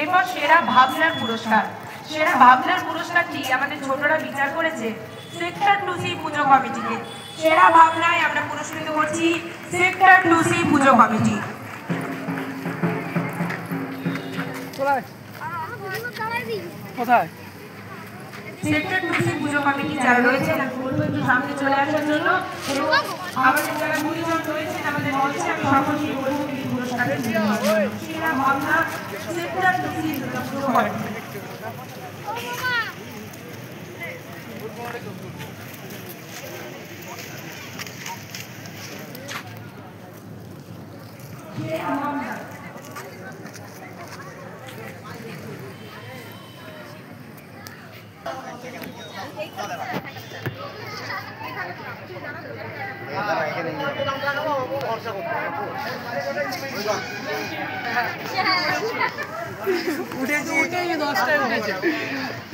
এরপর সেরা ভাবনার পুরস্কার। সেরা ভাবনার পুরস্কারটি আমাদের ছোটরা বিচার করেছে সেক্টর 2C পুজো কমিটিকে। সেরা ভাবনায় আমরা পুরস্কৃত করছি সেক্টর 2C পুজো কমিটি। কোথায় সেক্টর 2C পুজো কমিটি যারা রয়েছেন বলবো একটু সামনে চলে আসার জন্য। আমাদের যারা গুরুজন রয়েছেন আমাদের মঞ্চে আমি সকলকে বলবো এই পুরস্কারের সেরা ভাবনা সেক্টর 2C পুজো কমিটি। উঠেছে 10টায় উঠেছে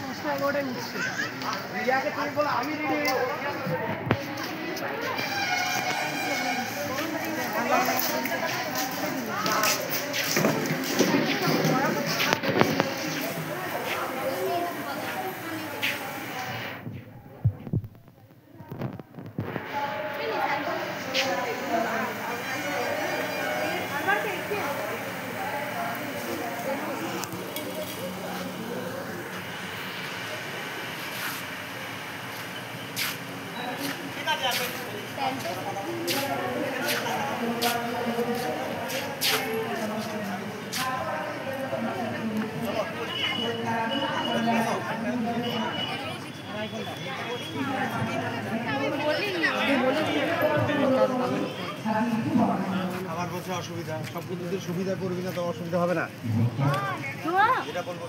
10টায় করে উঠছে রিয়াকে তুমি বলো আমি রেডি আমার বলছে অসুবিধা সব কিছুতে সুবিধা করবি না তো অসুবিধা হবে না এটা বলবো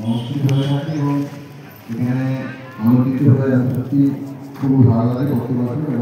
অনুষ্ঠিত হয়ে থাকে এবং এখানে অনুষ্ঠিত হয়ে সত্যি খুব ভালো লাগে প্রতি বছর।